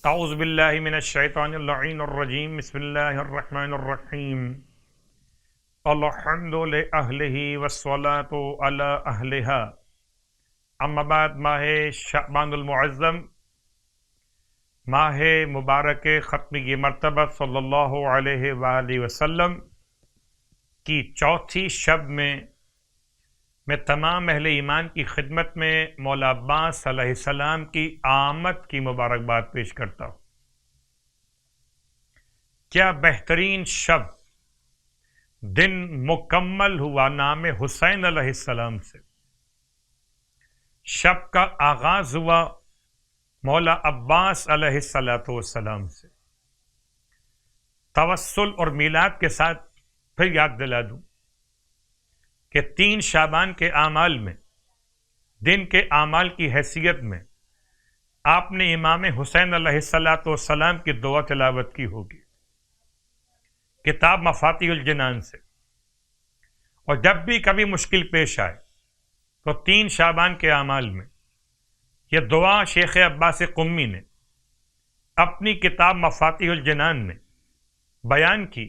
اعوذ باللہ من الشیطان اللعین الرجیم بسم اللہ الرحمن الرحیم الحمد لأہلہ والصلاة علی اہلہا اما بعد ماہ شعبان المعظم ماہ مبارک ختم یہ مرتبہ صلی اللہ علیہ وآلہ وسلم کی چوتھی شب میں تمام اہل ایمان کی خدمت میں مولا عباس علیہ السلام کی آمد کی مبارکباد پیش کرتا ہوں۔ کیا بہترین شب دن مکمل ہوا نام حسین علیہ السلام سے، شب کا آغاز ہوا مولا عباس علیہ السلام سے۔ توسل اور میلاد کے ساتھ پھر یاد دلا دوں کہ 3 شعبان کے اعمال میں، دن کے اعمال کی حیثیت میں آپ نے امام حسین علیہ السلام کی دعا تلاوت کی ہوگی کتاب مفاتیح الجنان سے، اور جب بھی کبھی مشکل پیش آئے تو 3 شعبان کے اعمال میں یہ دعا شیخ عباس قمی نے اپنی کتاب مفاتیح الجنان میں بیان کی۔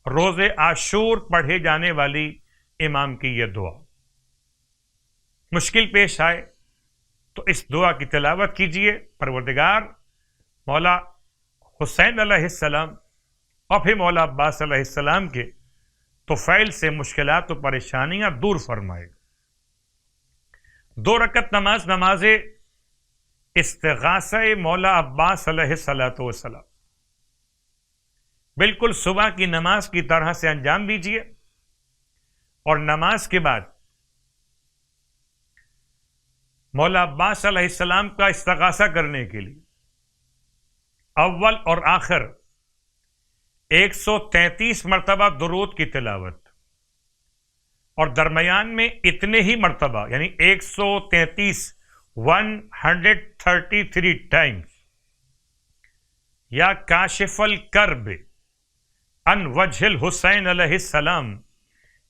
روز عاشور پڑھے جانے والی امام کی یہ دعا، مشکل پیش آئے تو اس دعا کی تلاوت کیجئے۔ پروردگار مولا حسین علیہ السلام اور پھر مولا عباس علیہ السلام کے طفیل سے مشکلات و پریشانیاں دور فرمائے۔ 2 رکعت نماز استغاثہ مولا عباس علیہ السلام بالکل صبح کی نماز کی طرح سے انجام دیجئے، اور نماز کے بعد مولا عباس علیہ السلام کا استغاثہ کرنے کے لیے اول اور آخر 133 مرتبہ درود کی تلاوت، اور درمیان میں اتنے ہی مرتبہ یعنی 133 ٹائمز یا کاشف الکرب عن وجہ الحسین علیہ السلام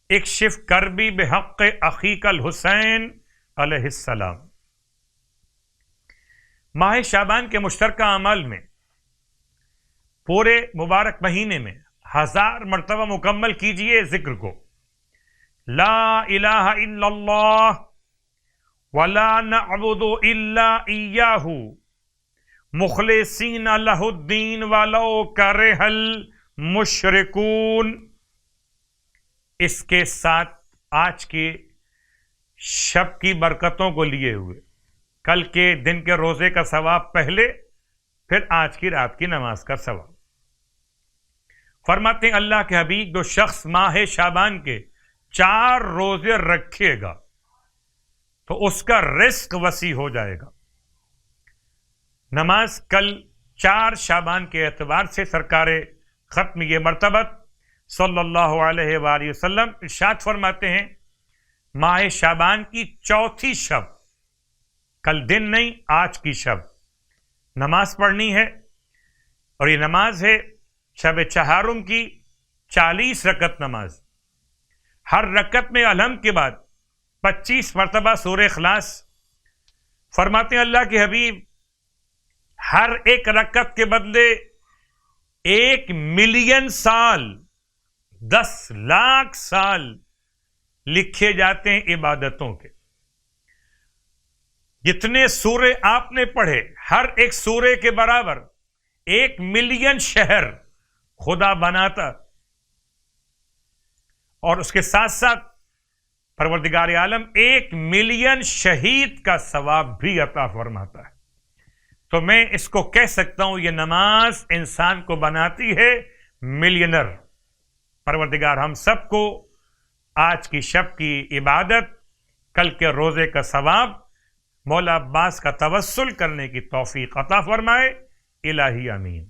اکشف کربی بحق اخیک الحسین علیہ السلام۔ ماہ شعبان کے مشترکہ اعمال میں پورے مبارک مہینے میں 1000 مرتبہ مکمل کیجئے ذکر کو، لا الہ الا اللہ ولا نعبد الا ایاہ مخلصین لہ الدین ولو کرہ المشرکون۔ اس کے ساتھ آج کی شب کی برکتوں کو لیے ہوئے کل کے دن کے روزے کا ثواب پہلے، پھر آج کی رات کی نماز کا ثواب۔ فرماتے ہیں اللہ کے حبیب جو شخص ماہ شعبان کے 4 روزے رکھے گا تو اس کا رزق وسیع ہو جائے گا۔ نماز کل 4 شعبان کے اعتبار سے سرکار ختم یہ مرتبہ صلی اللہ علیہ وآلہ وسلم ارشاد فرماتے ہیں ماہ شعبان کی چوتھی شب، کل دن نہیں آج کی شب نماز پڑھنی ہے، اور یہ نماز ہے شب چہارم کی 40 رکعت نماز۔ ہر رکعت میں الحمد کے بعد 25 مرتبہ سورہ اخلاص۔ فرماتے ہیں اللہ کے حبیب ہر ایک رکعت کے بدلے 1 ملین سال 10 لاکھ سال لکھے جاتے ہیں عبادتوں کے۔ جتنے سورے آپ نے پڑھے ہر ایک سورے کے برابر 1 ملین شہر خدا بناتا، اور اس کے ساتھ ساتھ پروردگار عالم 1 ملین شہید کا ثواب بھی عطا فرماتا ہے۔ تو میں اس کو کہہ سکتا ہوں یہ نماز انسان کو بناتی ہے ملینر۔ پروردگار ہم سب کو آج کی شب کی عبادت، کل کے روزے کا ثواب، مولا عباس کا توسل کرنے کی توفیق عطا فرمائے۔ الہی آمین۔